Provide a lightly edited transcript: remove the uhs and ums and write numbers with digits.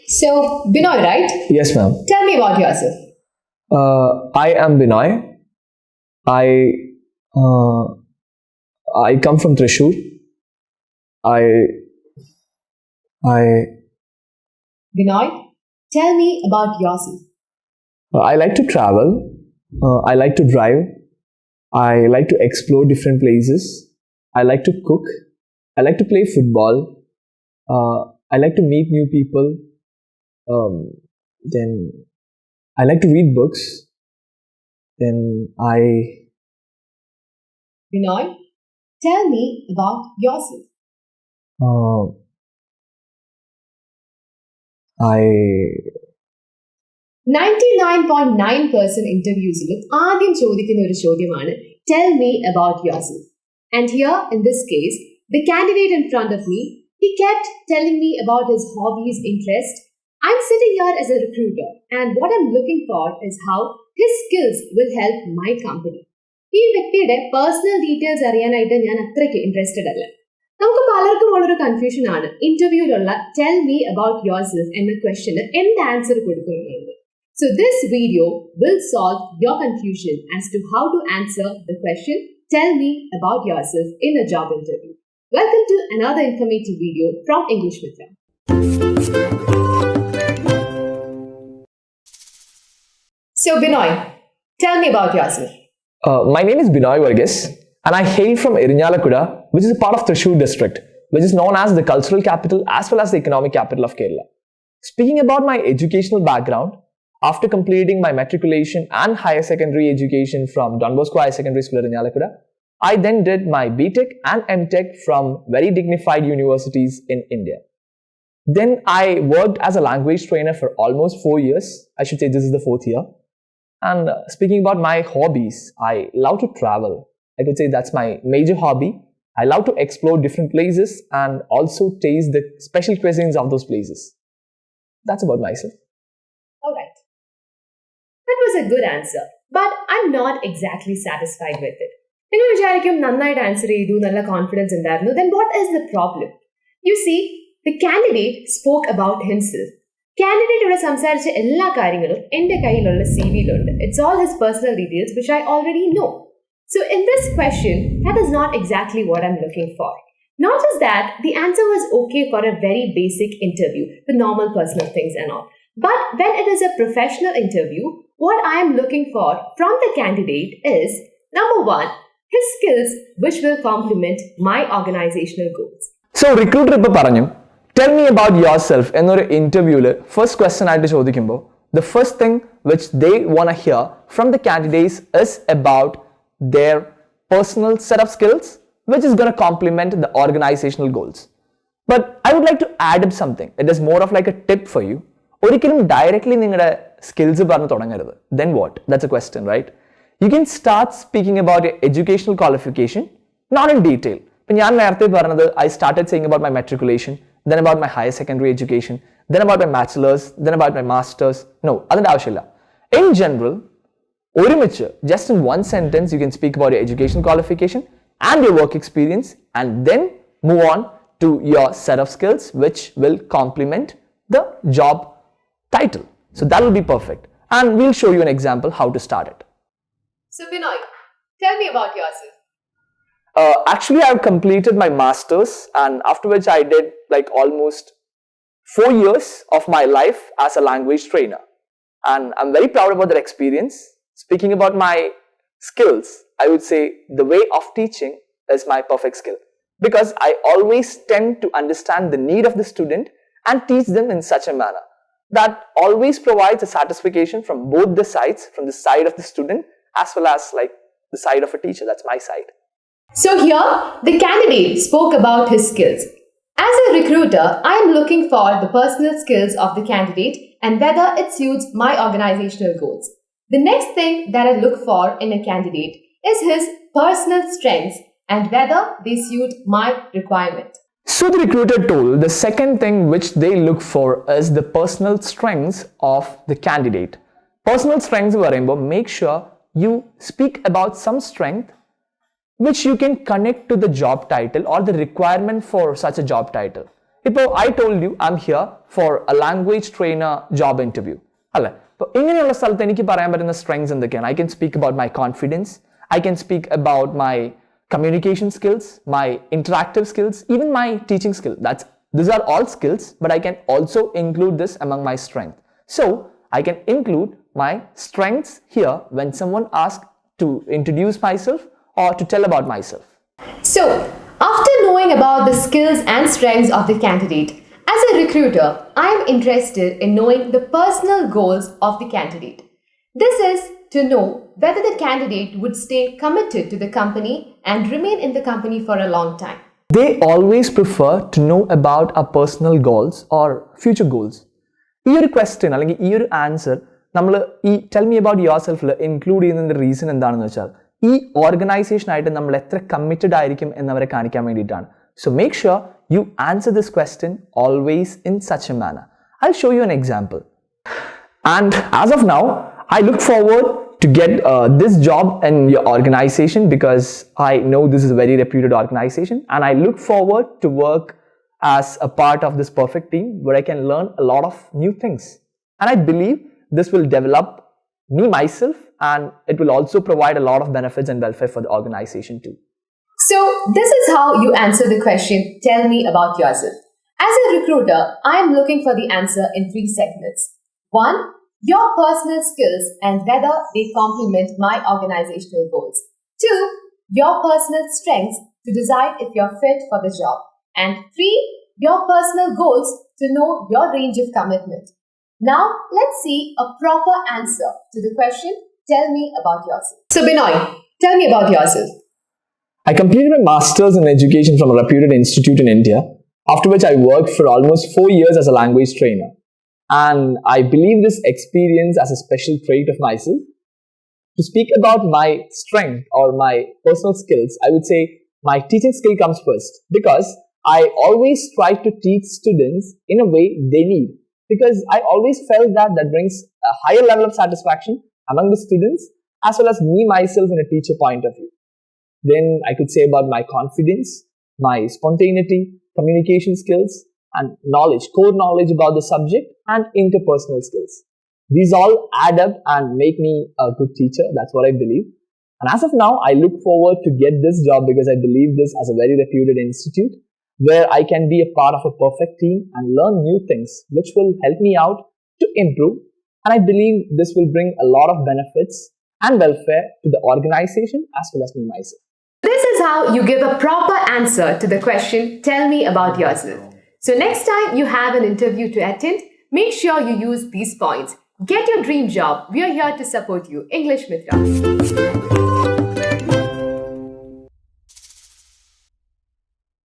So, Binoy, right? Yes, ma'am. Tell me about yourself. I am Binoy. I uh, I come from Trishur. I I Binoy, tell me about yourself. I like to travel. I like to drive. I like to explore different places. I like to cook. I like to play football. I like to meet new people. Um, then I like to read books. Then Binoy, tell me about yourself. uh, I 99.9% ഇന്റർവ്യൂസിലും ആദ്യം ചോദിക്കുന്ന ഒരു ചോദ്യമാണ് tell me about your self. And here, in this case, the candidate in front of me, he kept telling me about his hobbies, interests. I'm sitting here as a recruiter, and what I'm looking for is how his skills will help my company. ഈ വ്യക്തിയുടെ personal details അറിയാനായിട്ട് ഞാൻ അത്രയ്ക്ക് interested അല്ല. നമുക്ക് പലർക്കും ഉള്ളൊരു confusion ആണ് ഇന്റർവ്യൂവിലുള്ള tell me about yourself എന്ന ക്വസ്റ്റ്യന് എന്ത് ആൻസർ കൊടുക്കും എന്നുള്ളത്. So this video will solve your confusion as to how to answer the question tell me about yourself in a job interview. Welcome to another informative video from English Mitra. So Binoy, tell me about yourself. My name is Binoy Varghese and I hail from Irinyalakuda, which is a part of Thrissur district, which is known as the cultural capital as well as the economic capital of Kerala. Speaking about my educational background, after completing my matriculation and higher secondary education from Don Bosco Higher Secondary School Irinyalakuda, I then did my BTech and MTech from very dignified universities in India. Then I worked as a language trainer for almost 4 years. I should say this is the 4th year. And speaking about my hobbies, I love to travel. I could say that's my major hobby. I love to explore different places and also taste the special cuisines of those places. That's about myself. Alright. That was a good answer, but I'm not exactly satisfied with it. നിങ്ങൾ വിചാരിക്കും നന്നായിട്ട് answer ചെയ്തു, നല്ല confidence ഉണ്ടായിരുന്നു. Then what is the problem? You see, the candidate spoke about himself. Candidate ഇവിടെ സംസാരിച്ച എല്ലാ കാര്യങ്ങളും എൻ്റെ കയ്യിലുള്ള CV-യിലുണ്ട്. It's all his personal details which I already know. So in this question, that is not exactly what I'm looking for. Not just that, the answer was okay for a very basic interview, the normal personal things and all. But when it is a professional interview, what I am looking for from the candidate is, number one, his skills which will complement my organizational goals. So recruiter ഇപ്പോൾ പറഞ്ഞു tell me about yourself എന്നൊരു ഇന്റർവ്യൂവിൽ first question ആയിട്ട് ചോദിക്കുമ്പോൾ the first thing which they want to hear from the candidates is about their personal set of skills which is going to complement the organizational goals. But I would like to add up something. It is more of like a tip for you. ഒരിക്കലും directly നിങ്ങളുടെ skills പറഞ്ഞു തുടങ്ങരുത്. Then what? That's a question, right? You can start speaking about your educational qualification, not in detail. ഇപ്പം ഞാൻ നേരത്തെ പറഞ്ഞത് I started saying about my matriculation, then about my higher secondary education, then about my bachelor's, then about my master's. No, അതിൻ്റെ ആവശ്യമില്ല. In general, ഒരുമിച്ച് just in one sentence you can speak about your education qualification and your work experience and then move on to your set of skills which will complement the job title. So that will be perfect. And we'll show you an example how to start it. So Binoy, tell me about yourself. Actually, I've completed my master's and after which I did like almost 4 years of my life as a language trainer. And I'm very proud about that experience. Speaking about my skills, I would say the way of teaching is my perfect skill. Because I always tend to understand the need of the student and teach them in such a manner that always provides a satisfaction from both the sides, from the side of the student as well as like the side of a teacher. That's my side. So here, the candidate spoke about his skills. As a recruiter, I am looking for the personal skills of the candidate and whether it suits my organizational goals. The next thing that I look for in a candidate is his personal strengths and whether they suit my requirement. So the recruiter told the second thing which they look for is the personal strengths of the candidate. Personal strengths പറയുമ്പോൾ make sure you speak about some strength which you can connect to the job title or the requirement for such a job title. ഇപ്പോൾ I told you I'm here for a language trainer job interview. അല്ലേ? അപ്പോൾ ഇങ്ങനെയുള്ള സ്ഥലത്ത് എനിക്ക് പറയാൻ പറ്റുന്ന strengths എന്തൊക്കെയാണ്? I can speak about my confidence. I can speak about my communication skills, my interactive skills, even my teaching skill. These are all skills, but I can also include this among my strength. So I can include my strengths here when someone asks to introduce myself or to tell about myself. So, after knowing about the skills and strengths of the candidate, as a recruiter, I am interested in knowing the personal goals of the candidate. This is to know whether the candidate would stay committed to the company and remain in the company for a long time. They always prefer to know about our personal goals or future goals. ഈ ഒരു question അല്ലെങ്കിൽ ഈ ഒരു answer നമ്മൾ ഈ tell me about യുവർ സെൽഫിൽ include ചെയ്യുന്നതിൻ്റെ റീസൺ എന്താണെന്ന് വെച്ചാൽ ഈ ഓർഗനൈസേഷനായിട്ട് നമ്മൾ എത്ര കമ്മിറ്റഡ് ആയിരിക്കും എന്നവരെ കാണിക്കാൻ വേണ്ടിയിട്ടാണ്. So make sure you answer this question always in such a manner. I show you an example. And as of now I look forward to get this job in your organization because I know this is a very reputed organization, and I look forward to work as a part of this perfect team where I can learn a lot of new things. And I believe this will develop me myself, and it will also provide a lot of benefits and welfare for the organization too. So, this is how you answer the question, tell me about yourself. As a recruiter, I am looking for the answer in 3 segments. 1. Your personal skills and whether they complement my organizational goals. 2. Your personal strengths to decide if you're fit for the job. And 3. Your personal goals to know your range of commitment. Now, let's see a proper answer to the question, tell me about yourself. So, Binoy, tell me about yourself. I completed my master's in education from a reputed institute in India, after which I worked for almost 4 years as a language trainer. And I believe this experience as a special trait of myself. To speak about my strength or my personal skills, I would say my teaching skill comes first, because I always try to teach students in a way they need, because I always felt that brings a higher level of satisfaction among the students as well as me myself in a teacher point of view. Then I could say about my confidence, my spontaneity, communication skills, and knowledge, core knowledge about the subject, and interpersonal skills. These all add up and make me a good teacher. That's what I believe. And as of now, I look forward to get this job because I believe this as a very reputed institute where I can be a part of a perfect team and learn new things which will help me out to improve. And I believe this will bring a lot of benefits and welfare to the organization as well as me myself. This is how you give a proper answer to the question, tell me about yourself. So next time you have an interview to attend, make sure you use these points. Get your dream job. We are here to support you. English Mitra.